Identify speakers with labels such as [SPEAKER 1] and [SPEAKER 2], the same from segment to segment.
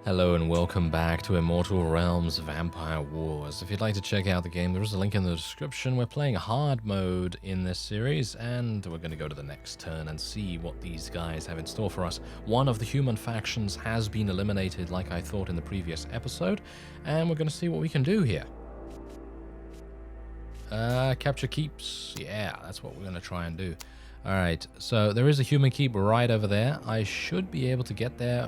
[SPEAKER 1] Hello and welcome back to Immortal Realms Vampire Wars. If you'd like to check out the game, there is a link in the description. We're playing hard mode in this series, and we're going to go to the next turn and see what these guys have in store for us. One of the human factions has been eliminated like I thought in the previous episode, and we're going to see what we can do here. Capture keeps. Yeah, that's what we're going to try and do. Alright, so there is a human keep right over there. I should be able to get there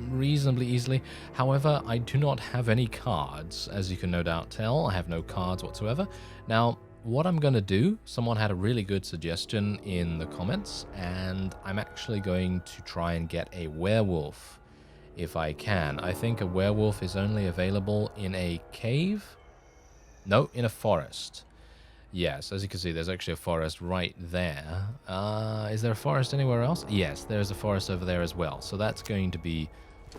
[SPEAKER 1] reasonably easily. However, I do not have any cards, as you can no doubt tell. I have no cards whatsoever. Now, what I'm going to do, someone had a really good suggestion in the comments, and I'm actually going to try and get a werewolf if I can. I think a werewolf is only available in a cave? No, in a forest. Yes, as you can see, there's actually a forest right there. Is there a forest anywhere else? Yes, there's a forest over there as well. So that's going to be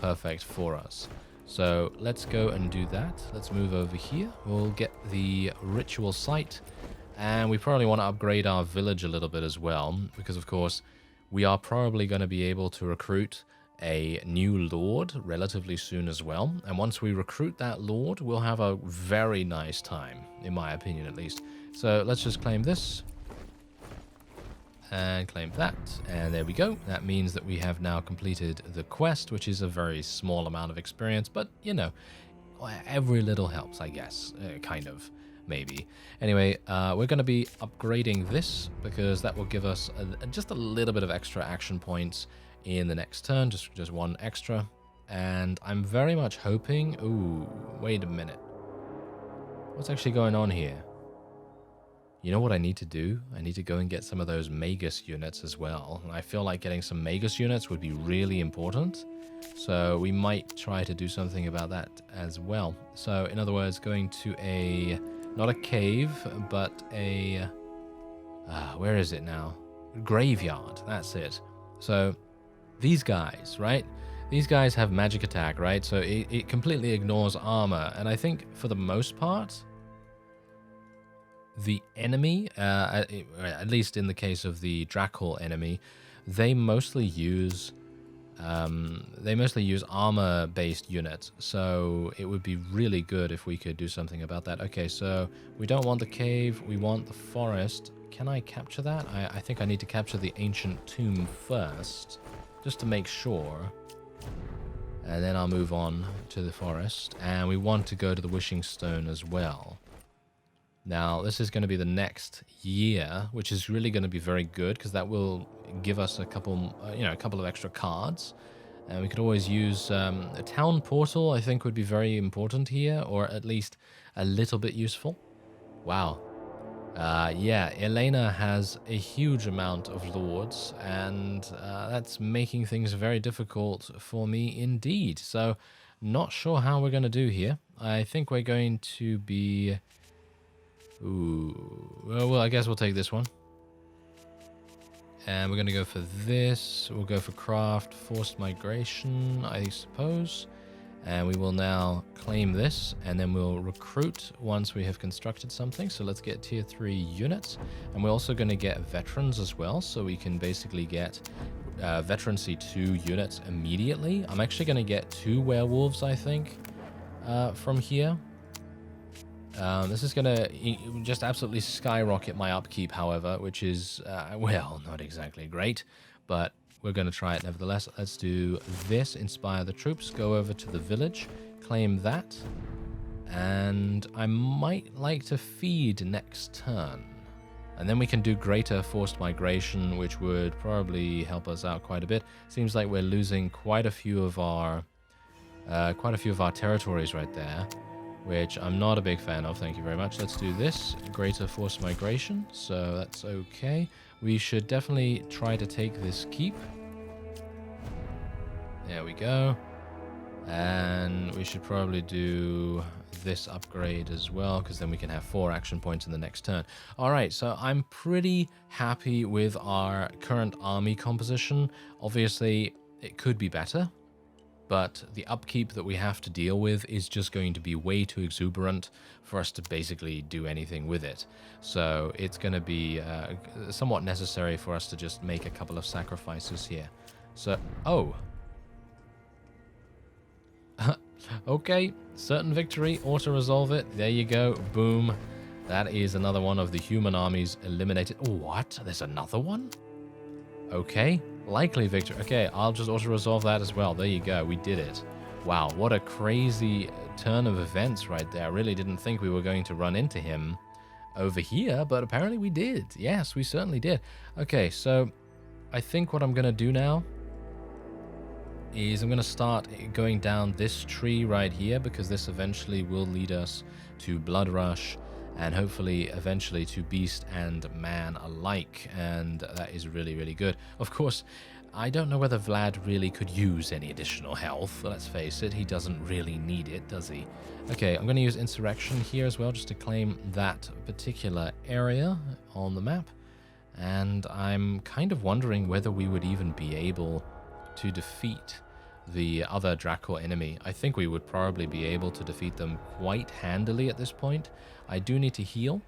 [SPEAKER 1] perfect for us. So let's go and do that. Let's move over here. We'll get the ritual site. And we probably want to upgrade our village a little bit as well. Because, of course, we are probably going to be able to recruit a new lord relatively soon as well. And once we recruit that lord, we'll have a very nice time, in my opinion at least. So let's just claim this and claim that, and there we go. That means that we have now completed the quest, which is a very small amount of experience, but you know, every little helps, I guess, kind of, maybe. Anyway, we're going to be upgrading this because that will give us just a little bit of extra action points in the next turn, just one extra. And I'm very much hoping... Ooh, wait a minute. What's actually going on here? You know what I need to do? I need to go and get some of those Magus units as well. And I feel like getting some Magus units would be really important. So we might try to do something about that as well. So in other words, going to a... not a cave, but a... where is it now? Graveyard, that's it. So these guys, right? These guys have magic attack, right? So it completely ignores armor. And I think for the most part... the enemy, at least in the case of the Dracul enemy, they mostly use armor-based units. So it would be really good if we could do something about that. Okay, so we don't want the cave, we want the forest. Can I capture that? I think I need to capture the ancient tomb first, just to make sure. And then I'll move on to the forest. And we want to go to the Wishing Stone as well. Now, this is going to be the next year, which is really going to be very good because that will give us a couple of extra cards. And we could always use a town portal, I think would be very important here, or at least a little bit useful. Wow. Yeah, Elena has a huge amount of lords, and that's making things very difficult for me indeed. So, not sure how we're going to do here. I think we're going to be... Ooh, well, I guess we'll take this one. And we're going to go for this. We'll go for craft, forced migration, I suppose. And we will now claim this, and then we'll recruit once we have constructed something. So let's get tier 3 units. And we're also going to get veterans as well, so we can basically get veterancy 2 units immediately. I'm actually going to get 2 werewolves, I think, from here. This is going to just absolutely skyrocket my upkeep, however, which is, well, not exactly great, but we're going to try it nevertheless. Let's do this, inspire the troops, go over to the village, claim that, and I might like to feed next turn. And then we can do greater forced migration, which would probably help us out quite a bit. Seems like we're losing quite a few of our territories right there, which I'm not a big fan of. Thank you very much. Let's do this. Greater forced migration. So that's okay. We should definitely try to take this keep. There we go. And we should probably do this upgrade as well, because then we can have 4 action points in the next turn. All right, so I'm pretty happy with our current army composition. Obviously, it could be better, but the upkeep that we have to deal with is just going to be way too exuberant for us to basically do anything with it. So it's going to be somewhat necessary for us to just make a couple of sacrifices here. So, oh. Okay, certain victory, auto-resolve it. There you go. Boom. That is another one of the human armies eliminated. What? There's another one? Okay. Likely victory. Okay, I'll just auto-resolve that as well. There you go. We did it. Wow, what a crazy turn of events right there. I really didn't think we were going to run into him over here, but apparently we did. Yes, we certainly did. Okay, so I think what I'm going to do now is I'm going to start going down this tree right here, because this eventually will lead us to Blood Rush and hopefully eventually to Beast and Man alike, and that is really, really good. Of course, I don't know whether Vlad really could use any additional health. Let's face it, he doesn't really need it, does he? Okay, I'm going to use Insurrection here as well, just to claim that particular area on the map. And I'm kind of wondering whether we would even be able to defeat the other Dracor enemy. I think we would probably be able to defeat them quite handily at this point. I do need to heal,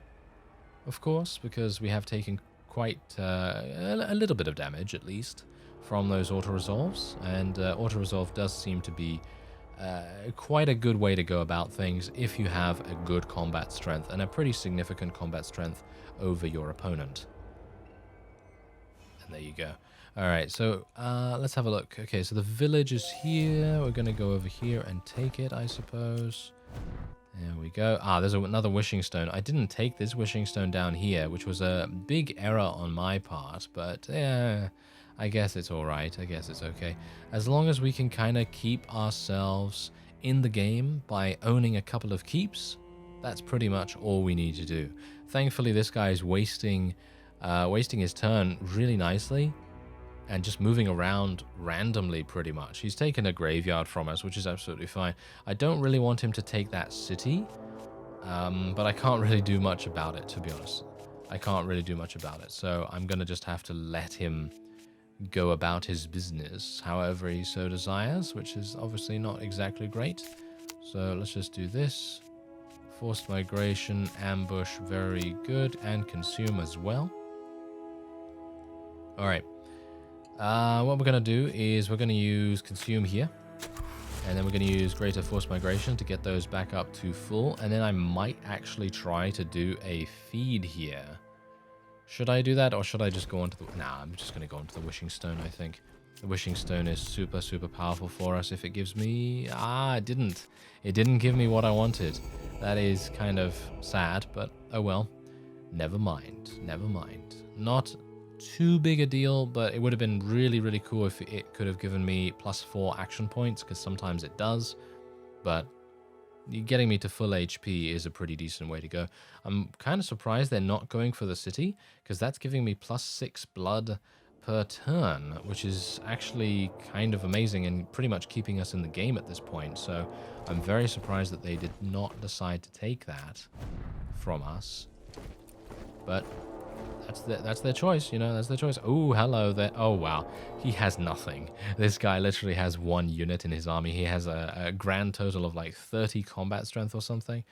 [SPEAKER 1] of course, because we have taken quite a little bit of damage, at least, from those auto-resolves, and auto-resolve does seem to be quite a good way to go about things if you have a good combat strength, and a pretty significant combat strength over your opponent. And there you go. Alright, so let's have a look. Okay, so the village is here. We're going to go over here and take it, I suppose. There we go. Ah, there's another wishing stone. I didn't take this wishing stone down here, which was a big error on my part, but yeah, I guess it's alright. I guess it's okay. As long as we can kind of keep ourselves in the game by owning a couple of keeps, that's pretty much all we need to do. Thankfully, this guy is wasting his turn really nicely and just moving around randomly pretty much. He's taken a graveyard from us, which is absolutely fine. I don't really want him to take that city, but I can't really do much about it, to be honest. I can't really do much about it, so I'm going to just have to let him go about his business however he so desires, which is obviously not exactly great. So let's just do this. Forced migration, ambush, very good, and consume as well. Alright. What we're going to do is we're going to use consume here, and then we're going to use greater forced migration to get those back up to full, and then I might actually try to do a feed here. Should I do that, or should I just go onto the... Nah, I'm just going to go onto the wishing stone, I think. The wishing stone is super, super powerful for us if it gives me... Ah, it didn't. It didn't give me what I wanted. That is kind of sad, but oh well. Never mind. Never mind. Not too big a deal, but it would have been really, really cool if it could have given me +4 action points, because sometimes it does, but getting me to full HP is a pretty decent way to go. I'm kind of surprised they're not going for the city, because that's giving me +6 blood per turn, which is actually kind of amazing and pretty much keeping us in the game at this point. So I'm very surprised that they did not decide to take that from us, but that's their choice, you know, that's their choice. Oh, hello there. Oh, wow. He has nothing. This guy literally has 1 unit in his army. He has a grand total of like 30 combat strength or something.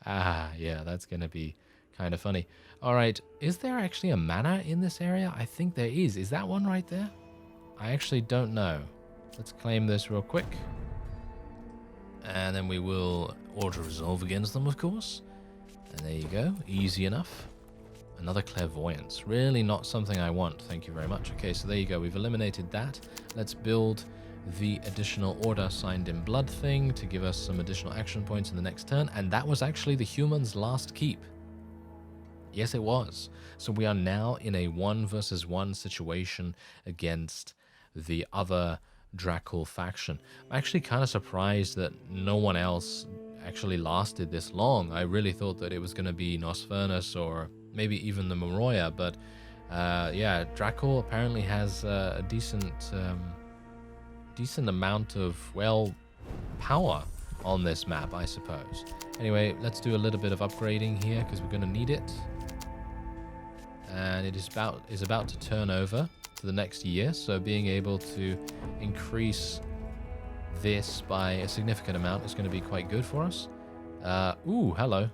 [SPEAKER 1] Ah, yeah, that's going to be kind of funny. All right, is there actually a manor in this area? I think there is. Is that one right there? I actually don't know. Let's claim this real quick. And then we will auto-resolve against them, of course. And there you go. Easy enough. Another clairvoyance. Really not something I want. Thank you very much. Okay, so there you go. We've eliminated that. Let's build the additional order signed in blood thing to give us some additional action points in the next turn. And that was actually the human's last keep. Yes, it was. So we are now in a 1 versus 1 situation against the other Dracul faction. I'm actually kind of surprised that no one else actually lasted this long. I really thought that it was going to be Nosfernus or maybe even the Moroya, but yeah, Dracul apparently has a decent amount of, well, power on this map, I suppose. Anyway, let's do a little bit of upgrading here because we're going to need it. And it is about to turn over to the next year, so being able to increase this by a significant amount is going to be quite good for us. Ooh, hello.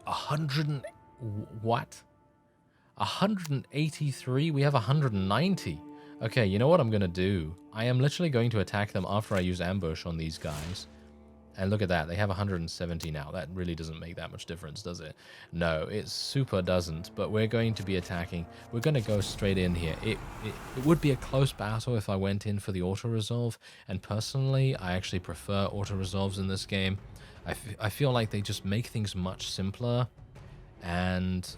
[SPEAKER 1] 183? We have 190. Okay, you know what I'm going to do? I am literally going to attack them after I use ambush on these guys. And look at that, they have 170 now. That really doesn't make that much difference, does it? No, it super doesn't, but we're going to be attacking. We're going to go straight in here. It would be a close battle if I went in for the auto-resolve, and personally, I actually prefer auto-resolves in this game. I feel like they just make things much simpler, and,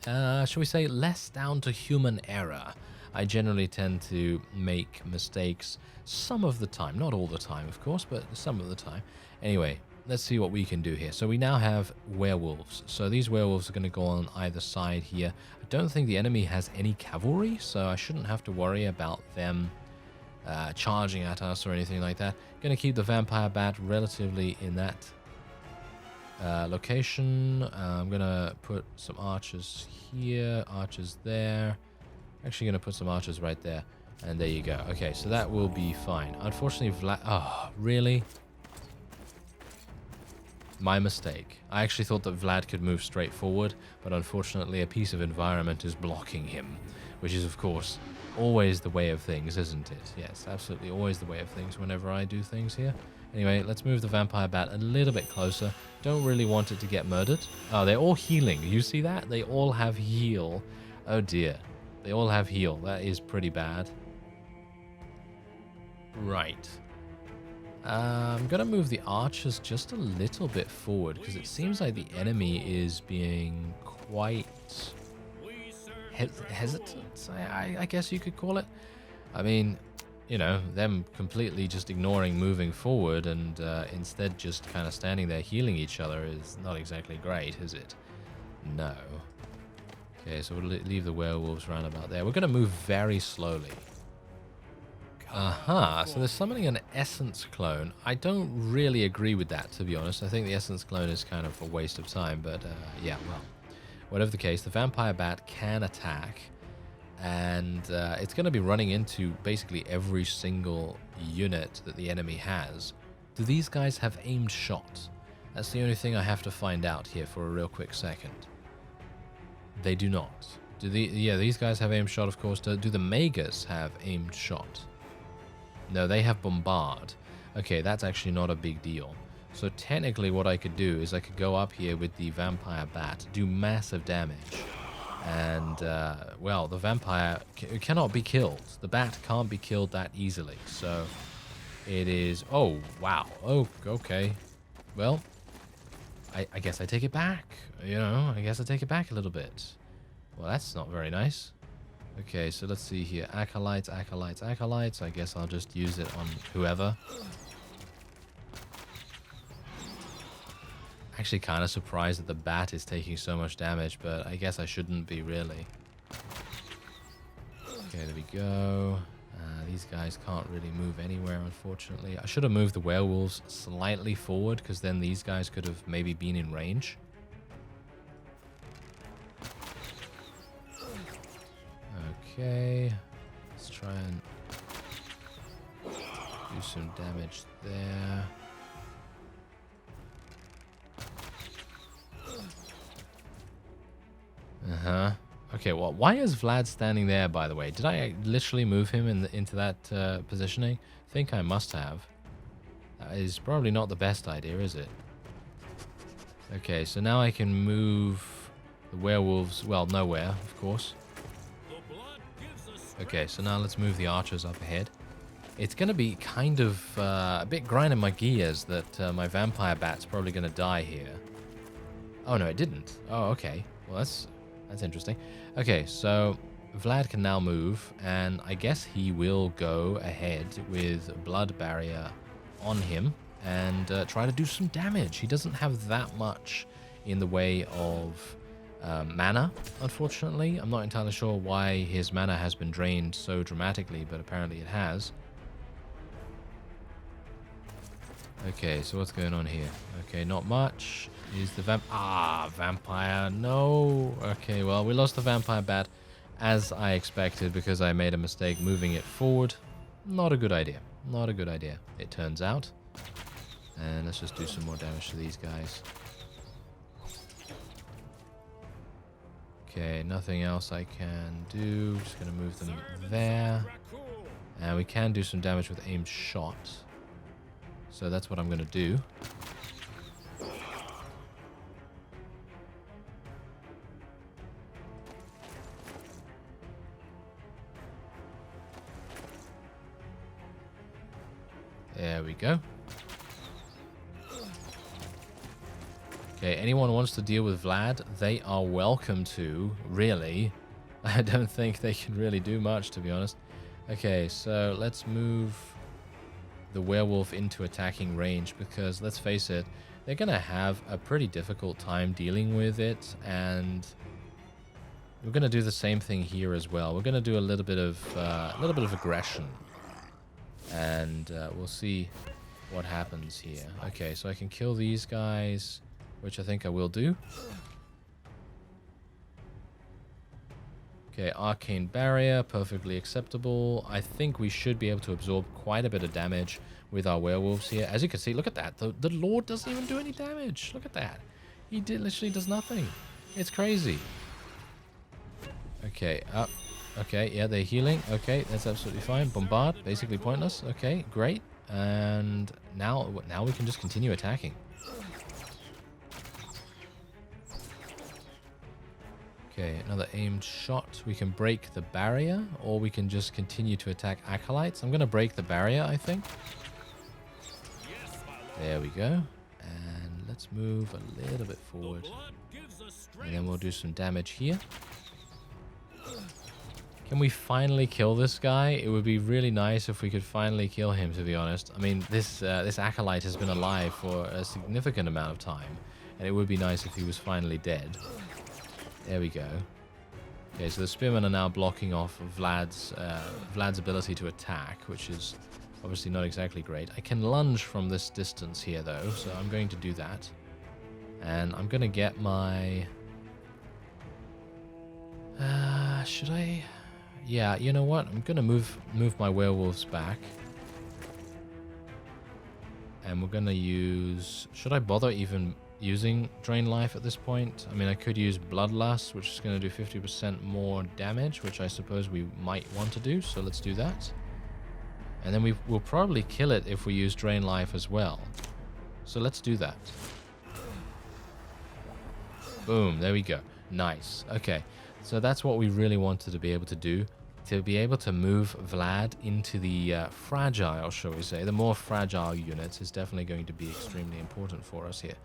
[SPEAKER 1] shall we say, less down to human error. I generally tend to make mistakes some of the time. Not all the time, of course, but some of the time. Anyway, let's see what we can do here. So we now have werewolves. So these werewolves are going to go on either side here. I don't think the enemy has any cavalry, so I shouldn't have to worry about them charging at us or anything like that. Going to keep the vampire bat relatively in that location. I'm going to put some archers here, archers there. Actually going to put some archers right there. And there you go. Okay, so that will be fine. Unfortunately, Vlad... Oh, really? My mistake. I actually thought that Vlad could move straight forward, but unfortunately a piece of environment is blocking him, which is, of course, always the way of things, isn't it? Yes, absolutely always the way of things whenever I do things here. Anyway, let's move the vampire bat a little bit closer. Don't really want it to get murdered. Oh, they're all healing. You see that? They all have heal. Oh, dear. They all have heal. That is pretty bad. Right. I'm going to move the archers just a little bit forward because it seems like the enemy is being quite hesitant, I guess you could call it. I mean, you know, them completely just ignoring moving forward and instead just kind of standing there healing each other is not exactly great, is it? No. Okay, so we'll leave the werewolves around about there. We're going to move very slowly. Aha, so they're summoning an essence clone. I don't really agree with that, to be honest. I think the essence clone is kind of a waste of time, but yeah, well, whatever the case, the vampire bat can attack, and it's going to be running into basically every single unit that the enemy has. Do these guys have aimed shot? That's the only thing I have to find out here for a real quick second. They do not. Yeah, these guys have aimed shot, of course. Do the Magus have aimed shot? No, they have bombard. Okay, that's actually not a big deal. So technically what I could do is I could go up here with the vampire bat, do massive damage. And, well, the vampire cannot be killed. The bat can't be killed that easily. So it is... Oh, wow. Oh, okay. Well, I guess I take it back. You know, I guess I take it back a little bit. Well, that's not very nice. Okay, so let's see here. Acolytes, acolytes, acolytes. I guess I'll just use it on whoever. Actually kind of surprised that the bat is taking so much damage, but I guess I shouldn't be really. Okay, there we go. These guys can't really move anywhere, unfortunately. I should have moved the werewolves slightly forward, because then these guys could have maybe been in range. Okay, let's try and do some damage there. Okay, well, why is Vlad standing there, by the way? Did I literally move him into that positioning? I think I must have. That is probably not the best idea, is it? Okay, so now I can move the werewolves, well, nowhere, of course. Okay, so now let's move the archers up ahead. It's going to be kind of a bit grinding my gears that my vampire bat's probably going to die here. Oh, no, it didn't. Oh, okay. Well, that's interesting. Okay, so Vlad can now move, and I guess he will go ahead with Blood Barrier on him and try to do some damage. He doesn't have that much in the way of mana, unfortunately. I'm not entirely sure why his mana has been drained so dramatically, but apparently it has. Okay, so what's going on here? Okay, not much. Is the vampire, no. Okay, well, we lost the vampire bat as I expected because I made a mistake moving it forward. Not a good idea. Not a good idea, it turns out. And let's just do some more damage to these guys. Okay, nothing else I can do. Just gonna move them there. And we can do some damage with aimed shot. So that's what I'm gonna do. There we go. Okay, anyone who wants to deal with Vlad, they are welcome to, really. I don't think they can really do much, to be honest. Okay, so let's move the werewolf into attacking range because, let's face it, they're going to have a pretty difficult time dealing with it, and we're going to do the same thing here as well. We're going to do a little bit of aggression, and we'll see what happens here. Okay, so I can kill these guys, which I think I will do. Okay, Arcane Barrier, perfectly acceptable. I think we should be able to absorb quite a bit of damage with our werewolves here. As you can see, look at that. The Lord doesn't even do any damage. Look at that. He literally does nothing. It's crazy. Okay, up. Okay, yeah, they're healing. Okay, that's absolutely fine. Bombard, basically pointless. Okay, great. And now we can just continue attacking. Okay, another aimed shot. We can break the barrier, or we can just continue to attack acolytes. I'm going to break the barrier, I think. There we go. And let's move a little bit forward. And then we'll do some damage here. Can we finally kill this guy? It would be really nice if we could finally kill him, to be honest. I mean, this acolyte has been alive for a significant amount of time, and it would be nice if he was finally dead. There we go. Okay, so the spearmen are now blocking off Vlad's ability to attack, which is obviously not exactly great. I can lunge from this distance here, though, so I'm going to do that. And I'm going to get my... should I... Yeah, you know what? I'm going to move my werewolves back. And we're going to use... Should I bother even using Drain Life at this point? I mean, I could use Bloodlust, which is going to do 50% more damage, which I suppose we might want to do, so let's do that. And then we'll probably kill it if we use Drain Life as well. So let's do that. Boom, there we go. Nice. Okay, so that's what we really wanted to be able to do. To be able to move Vlad into the fragile, shall we say, the more fragile units is definitely going to be extremely important for us here.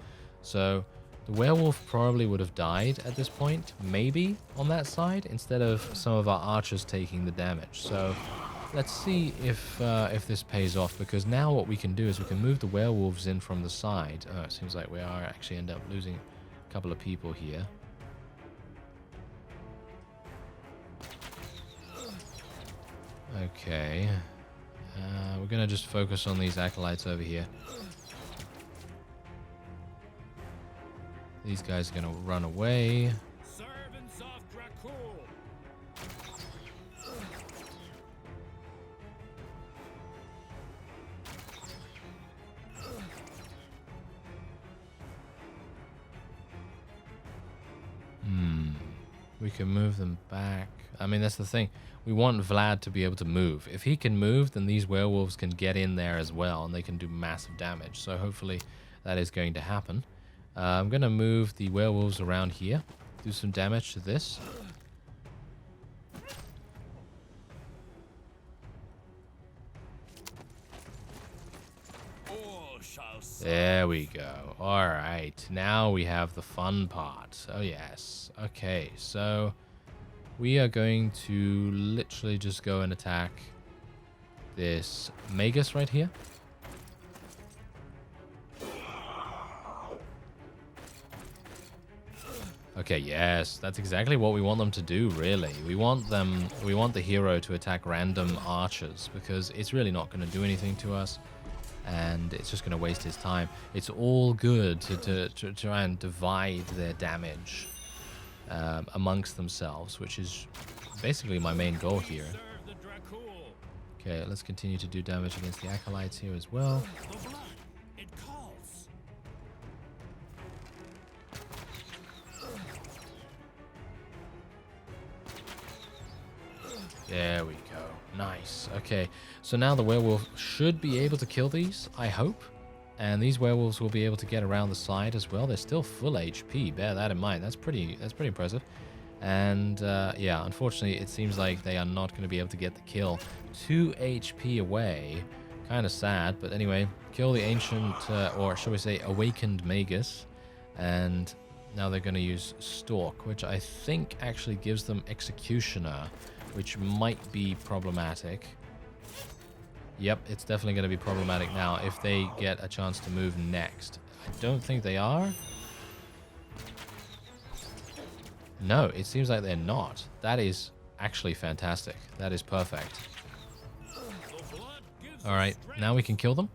[SPEAKER 1] So the werewolf probably would have died at this point, maybe on that side, instead of some of our archers taking the damage. So let's see if this pays off, because now what we can do is we can move the werewolves in from the side. Oh, it seems like we are actually end up losing a couple of people here. Okay. We're going to just focus on these acolytes over here. These guys are going to run away.
[SPEAKER 2] Servants of Dracul.
[SPEAKER 1] We can move them back. I mean, that's the thing. We want Vlad to be able to move. If he can move, then these werewolves can get in there as well, and they can do massive damage. So hopefully that is going to happen. I'm going to move the werewolves around here. Do some damage to this. There we go. All right. Now we have the fun part. Oh, yes. Okay. So we are going to literally just go and attack this Magus right here. Okay, yes, that's exactly what we want them to do, really. We want the hero to attack random archers, because it's really not going to do anything to us, and it's just going to waste his time. It's all good to try and divide their damage amongst themselves, which is basically my main goal here. Okay, let's continue to do damage against the acolytes here as well. There we go. Nice. Okay, so now the werewolf should be able to kill these, I hope. And these werewolves will be able to get around the side as well. They're still full HP. Bear that in mind. That's pretty impressive. And yeah, unfortunately, it seems like they are not going to be able to get the kill. 2 HP away. Kind of sad, but anyway, kill the ancient, or shall we say, awakened magus. And now they're going to use Stalk, which I think actually gives them Executioner, which might be problematic. Yep, it's definitely going to be problematic now if they get a chance to move next. I don't think they are. No, it seems like they're not. That is actually fantastic. That is perfect. Alright, now we can kill them.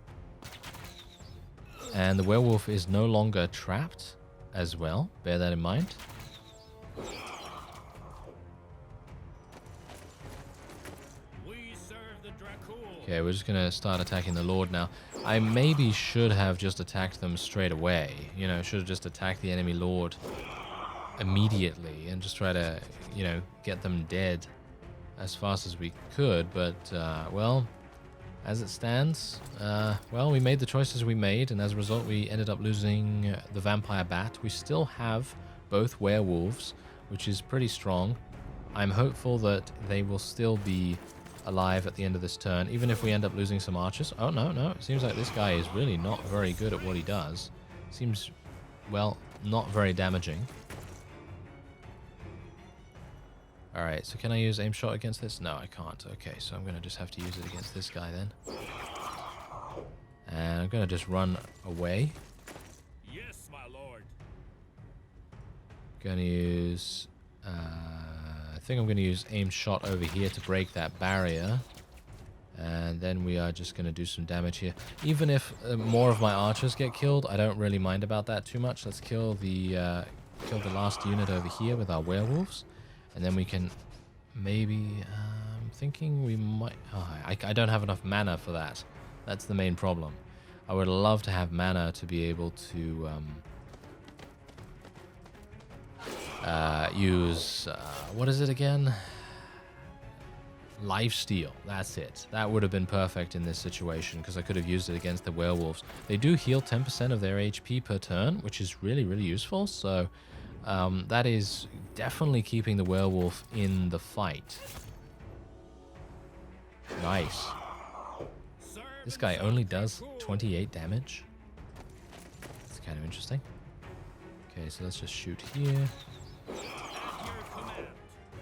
[SPEAKER 1] And the werewolf is no longer trapped as well. Bear that in mind. Okay, we're just going to start attacking the Lord now. I maybe should have just attacked them straight away. You know, should have just attacked the enemy Lord immediately and just try to, you know, get them dead as fast as we could. But, well, as it stands, well, we made the choices we made, and as a result, we ended up losing the Vampire Bat. We still have both werewolves, which is pretty strong. I'm hopeful that they will still be alive at the end of this turn, even if we end up losing some archers. Oh, no, no. It seems like this guy is really not very good at what he does. Seems, well, not very damaging. Alright, so can I use aim shot against this? No, I can't. Okay, so I'm going to just have to use it against this guy then. And I'm going to just run away.
[SPEAKER 2] Yes, my lord.
[SPEAKER 1] Going to use... I think I'm going to use aim shot over here to break that barrier. And then we are just going to do some damage here. Even if more of my archers get killed, I don't really mind about that too much. Let's kill the last unit over here with our werewolves. And then we can maybe... I'm thinking we might... Oh, I don't have enough mana for that. That's the main problem. I would love to have mana to be able to... use what is it again? Lifesteal. That's it. That would have been perfect in this situation because I could have used it against the werewolves. They do heal 10% of their HP per turn, which is really, really useful. So that is definitely keeping the werewolf in the fight. Nice. This guy only does 28 damage. That's kind of interesting. Okay, so let's just shoot here.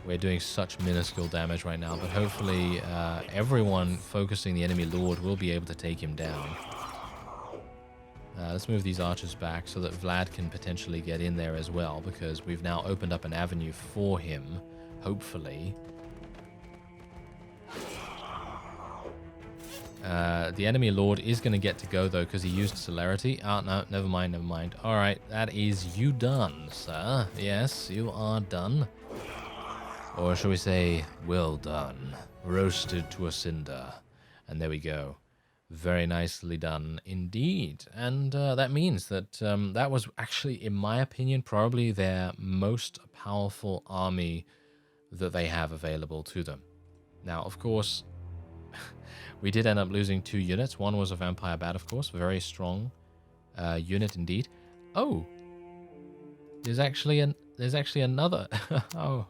[SPEAKER 1] We're doing such minuscule damage right now, but hopefully everyone focusing the enemy Lord will be able to take him down. Let's move these archers back so that Vlad can potentially get in there as well, because we've now opened up an avenue for him, hopefully. The enemy Lord is going to get to go, though, because he used Celerity. Oh, no, never mind, never mind. All right, that is you done, sir. Yes, you are done. Or shall we say, well done. Roasted to a cinder. And there we go. Very nicely done indeed. And that means that that was actually, in my opinion, probably their most powerful army that they have available to them. Now, of course, we did end up losing 2 units. One was a Vampire Bat, of course. Very strong unit indeed. Oh! There's actually another. Oh.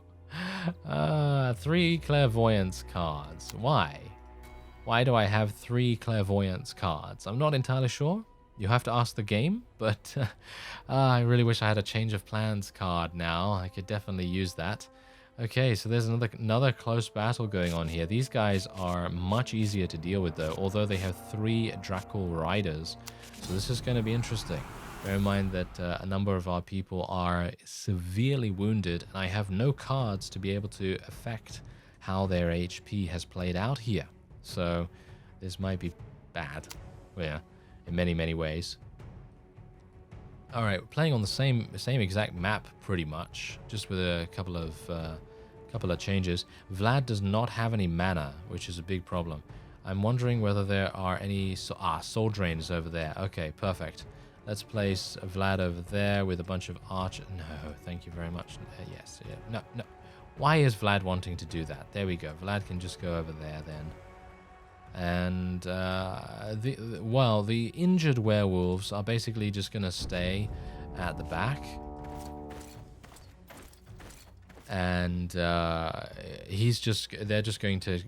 [SPEAKER 1] 3 Clairvoyance cards. Why? Why do I have 3 Clairvoyance cards? I'm not entirely sure. You have to ask the game, but I really wish I had a Change of Plans card now. I could definitely use that. Okay, so there's another close battle going on here. These guys are much easier to deal with, though, although they have 3 Dracul Riders. So this is going to be interesting. Bear in mind that a number of our people are severely wounded, and I have no cards to be able to affect how their HP has played out here. So this might be bad, yeah, in many, many ways. All right, we're playing on the same exact map pretty much, just with a couple of changes. Vlad does not have any mana, which is a big problem. I'm wondering whether there are any soul drains over there. Okay, perfect. Let's place Vlad over there with a bunch of archers. No, thank you very much. Yes, yeah. No. Why is Vlad wanting to do that? There we go. Vlad can just go over there then. And, the injured werewolves are basically just going to stay at the back. And they're just going to,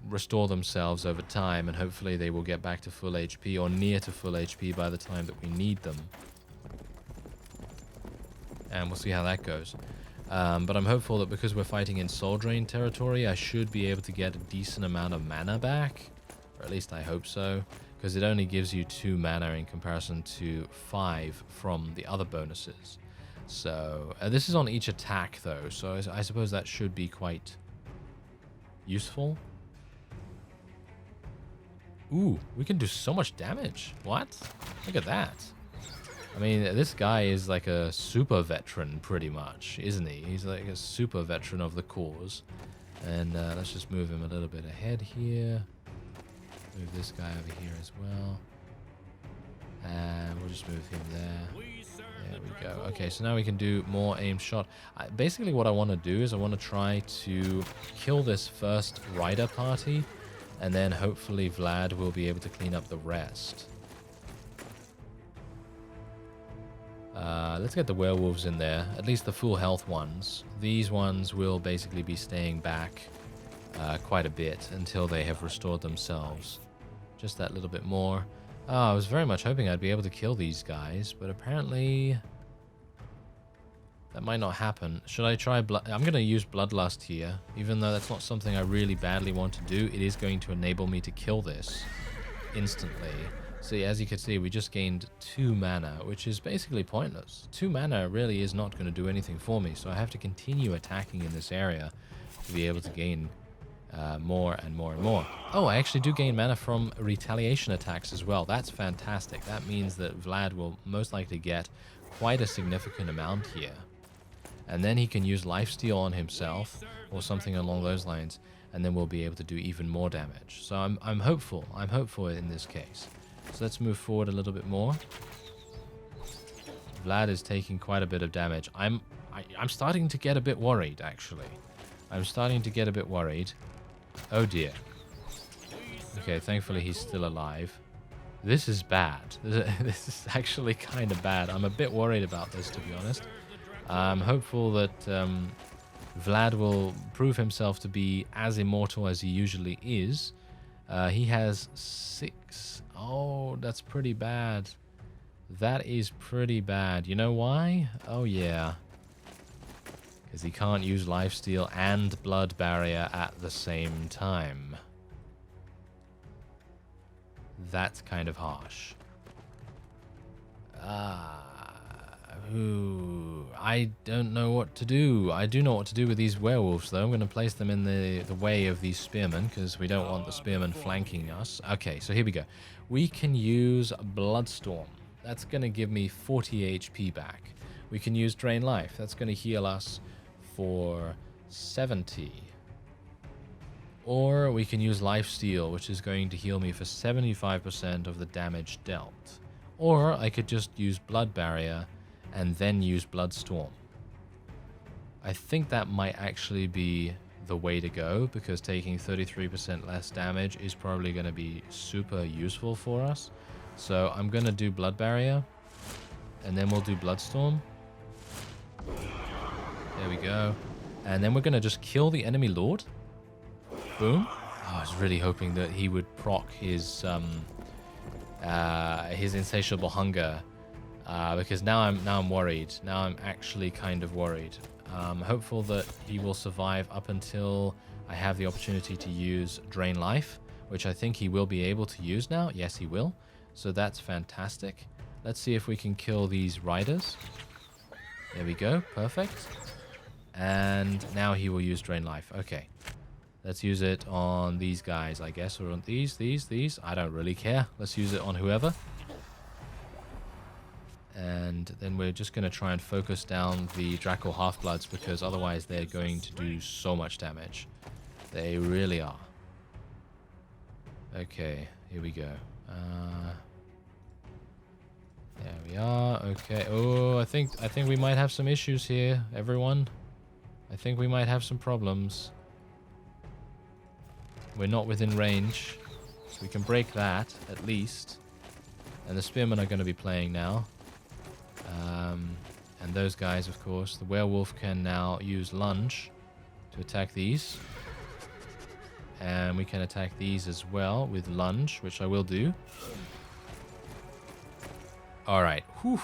[SPEAKER 1] restore themselves over time, and hopefully they will get back to full HP or near to full HP by the time that we need them. And we'll see how that goes. But I'm hopeful that because we're fighting in soul drain territory, I should be able to get a decent amount of mana back. Or at least I hope so. Because it only gives you 2 mana in comparison to 5 from the other bonuses. So this is on each attack though. So I suppose that should be quite useful. Ooh, we can do so much damage. What? Look at that. I mean, this guy is like a super veteran, pretty much, isn't he? He's like a super veteran of the cause. And let's just move him a little bit ahead here. Move this guy over here as well. And we'll just move him there. There we go. Okay, so now we can do more aim shot. Basically, what I want to do is I want to try to kill this first rider party. And then hopefully Vlad will be able to clean up the rest. Let's get the werewolves in there, at least the full health ones. These ones will basically be staying back quite a bit until they have restored themselves. Just that little bit more. I was very much hoping I'd be able to kill these guys, but apparently that might not happen. Should I try blood? I'm going to use Bloodlust here, even though that's not something I really badly want to do. It is going to enable me to kill this instantly. See, as you can see, we just gained 2 mana, which is basically pointless. 2 mana really is not going to do anything for me, so I have to continue attacking in this area to be able to gain more and more and more. Oh, I actually do gain mana from retaliation attacks as well. That's fantastic. That means that Vlad will most likely get quite a significant amount here. And then he can use lifesteal on himself or something along those lines, and then we'll be able to do even more damage. So I'm hopeful. I'm hopeful in this case. So let's move forward a little bit more. Vlad is taking quite a bit of damage. I'm starting to get a bit worried, actually. I'm starting to get a bit worried. Oh dear. Okay, thankfully he's still alive. This is bad. This is actually kind of bad. I'm a bit worried about this, to be honest. I'm hopeful that Vlad will prove himself to be as immortal as he usually is. He has 6. Oh, that's pretty bad. That is pretty bad. You know why? Oh, yeah. Because he can't use lifesteal and blood barrier at the same time. That's kind of harsh. I don't know what to do. I do know what to do with these werewolves, though. I'm going to place them in the way of these spearmen, because we don't want the spearmen flanking us. Okay, so here we go. We can use Bloodstorm. That's going to give me 40 HP back. We can use Drain Life. That's going to heal us for 70. Or we can use Lifesteal, which is going to heal me for 75% of the damage dealt. Or I could just use Blood Barrier and then use Bloodstorm. I think that might actually be the way to go, because taking 33% less damage is probably going to be super useful for us. So I'm going to do Blood Barrier, and then we'll do Bloodstorm. There we go. And then we're going to just kill the enemy lord. Boom. Oh, I was really hoping that he would proc his insatiable hunger, because now I'm worried. Now I'm actually kind of worried. Hopeful that he will survive up until I have the opportunity to use Drain Life, which I think he will be able to use now. Yes, he will. So that's fantastic. Let's see if we can kill these riders. There we go. Perfect. And now he will use Drain Life. Okay. Let's use it on these guys, I guess, or on these. I don't really care. Let's use it on whoever. And then we're just going to try and focus down the Draco Half-Bloods, because otherwise they're going to do so much damage. They really are. Okay, here we go. There we are. Okay. Oh, I think we might have some issues here, everyone. I think we might have some problems. We're not within range. So we can break that, at least. And the spearmen are going to be playing now. And those guys, of course. The werewolf can now use lunge to attack these. And we can attack these as well with lunge, which I will do. Alright. Whew.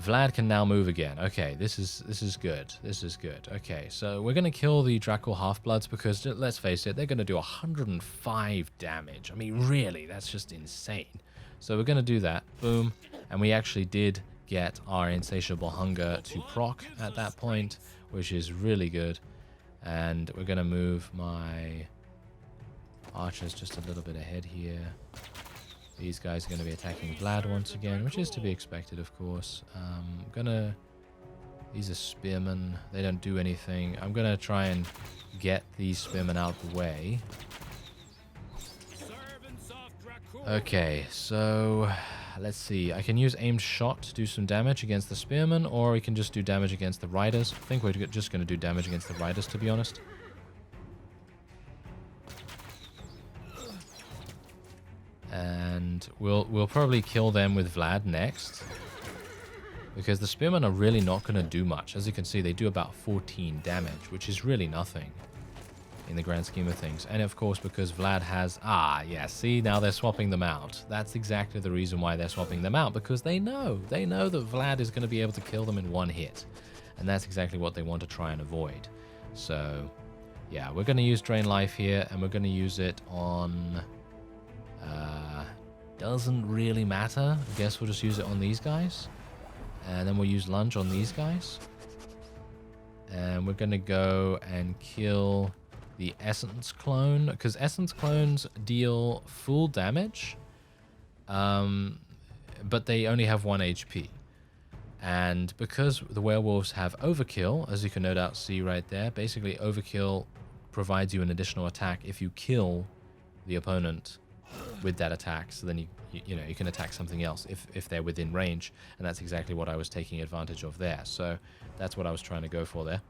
[SPEAKER 1] Vlad can now move again. Okay, this is good. This is good. Okay, so we're going to kill the Dracal Half-Bloods because, let's face it, they're going to do 105 damage. I mean, really, that's just insane. So we're going to do that. Boom. And we actually did get our Insatiable Hunger to proc at that point, which is really good. And we're going to move my archers just a little bit ahead here. These guys are going to be attacking Vlad once again, which is to be expected, of course. These are spearmen. They don't do anything. I'm going to try and get these spearmen out the way. Okay, so let's see. I can use aimed shot to do some damage against the spearmen, or we can just do damage against the riders. I think we're just going to do damage against the riders, to be honest. And we'll probably kill them with Vlad next, because the spearmen are really not going to do much. As you can see, they do about 14 damage, which is really nothing in the grand scheme of things. And of course, because Vlad has... yeah, see, now they're swapping them out. That's exactly the reason why they're swapping them out, because they know that Vlad is going to be able to kill them in one hit. And that's exactly what they want to try and avoid. So, yeah, we're going to use Drain Life here, and we're going to use it on... doesn't really matter. I guess we'll just use it on these guys. And then we'll use Lunge on these guys. And we're going to go and kill the Essence Clone, because Essence Clones deal full damage, but they only have 1 HP. And because the werewolves have Overkill, as you can no doubt see right there, basically Overkill provides you an additional attack if you kill the opponent with that attack. So then you can attack something else if they're within range, and that's exactly what I was taking advantage of there. So that's what I was trying to go for there.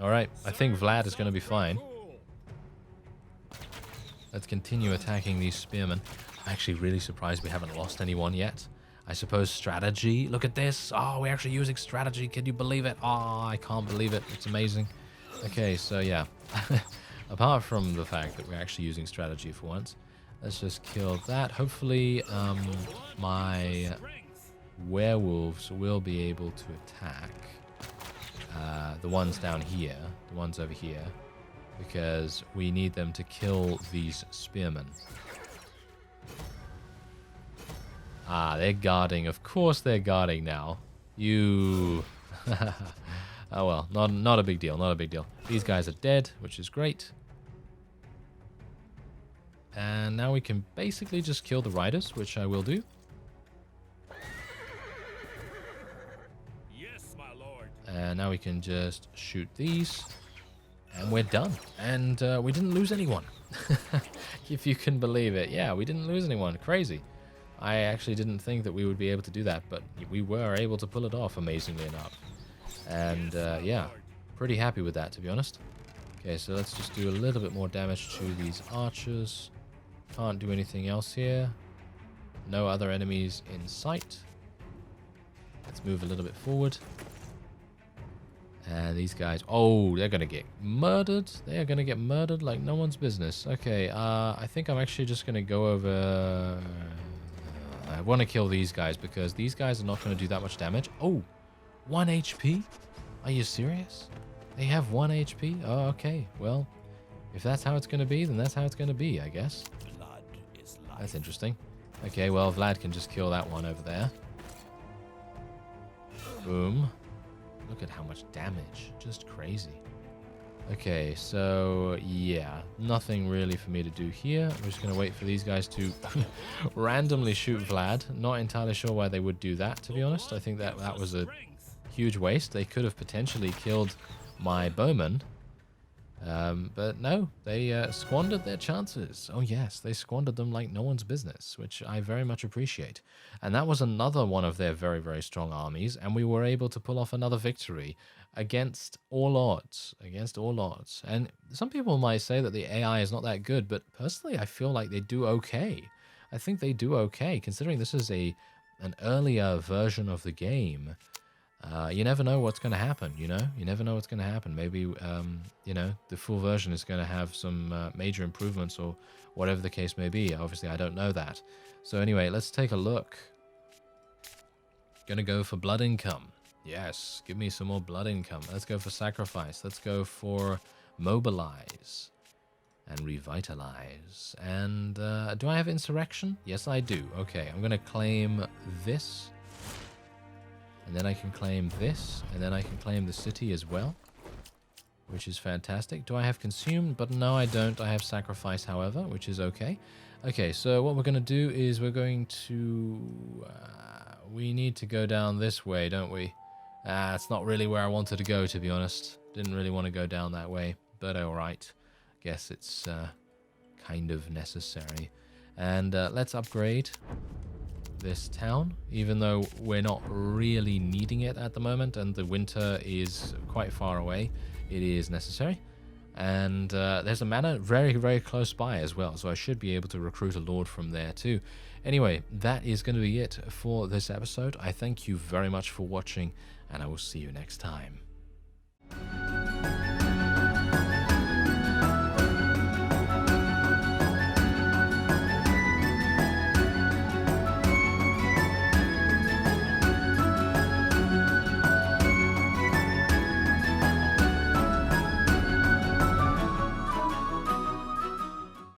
[SPEAKER 1] Alright, I think Vlad is going to be fine. Let's continue attacking these spearmen. I'm actually really surprised we haven't lost anyone yet. I suppose strategy. Look at this. Oh, we're actually using strategy. Can you believe it? Oh, I can't believe it. It's amazing. Okay, so yeah. Apart from the fact that we're actually using strategy for once, let's just kill that. Hopefully, my werewolves will be able to attack the ones down here, the ones over here, because we need them to kill these spearmen. They're guarding. Of course they're guarding now. You... Oh well, not a big deal, not a big deal. These guys are dead, which is great. And now we can basically just kill the riders, which I will do.
[SPEAKER 2] Yes, my lord.
[SPEAKER 1] And now we can just shoot these. And we're done. And we didn't lose anyone. If you can believe it. Yeah, we didn't lose anyone. Crazy. I actually didn't think that we would be able to do that, but we were able to pull it off, amazingly enough. And yeah, pretty happy with that, to be honest. Okay, so let's just do a little bit more damage to these archers. Can't do anything else here. No other enemies in sight. Let's move a little bit forward. And these guys, oh, they're going to get murdered. They are going to get murdered like no one's business. Okay, I think I'm actually just going to go over... I want to kill these guys because these guys are not going to do that much damage. Oh, 1 HP? Are you serious? They have 1 HP? Oh, okay. Well, if that's how it's going to be, then that's how it's going to be, I guess.
[SPEAKER 2] Blood is life.
[SPEAKER 1] That's interesting. Okay, well, Vlad can just kill that one over there. Boom. Look at how much damage. Just crazy. Okay, so yeah, nothing really for me to do here. I'm just going to wait for these guys to randomly shoot Vlad. Not entirely sure why they would do that, to be honest. I think that was a huge waste. They could have potentially killed my bowman. But no, they squandered their chances. Oh yes, they squandered them like no one's business, which I very much appreciate. And that was another one of their very, very strong armies, and we were able to pull off another victory against all odds. Against all odds. And some people might say that the AI is not that good, but personally I feel like they do okay. I think they do okay, considering this is an earlier version of the game. You never know what's going to happen, you know? You never know what's going to happen. Maybe, you know, the full version is going to have some major improvements or whatever the case may be. Obviously, I don't know that. So anyway, let's take a look. Gonna go for blood income. Yes, give me some more blood income. Let's go for sacrifice. Let's go for mobilize and revitalize. And do I have insurrection? Yes, I do. Okay, I'm going to claim this. And then I can claim this, and then I can claim the city as well, which is fantastic. Do I have consumed? But no, I don't. I have sacrifice, however, which is okay. Okay, so what we're going to do is we're going to... we need to go down this way, don't we? It's not really where I wanted to go, to be honest. Didn't really want to go down that way, but alright. Guess it's kind of necessary. And let's upgrade this town, even though we're not really needing it at the moment and the winter is quite far away. It is necessary. And there's a manor very, very close by as well, so I should be able to recruit a lord from there too. Anyway, that is going to be it for this episode. I thank you very much for watching, and I will see you next time.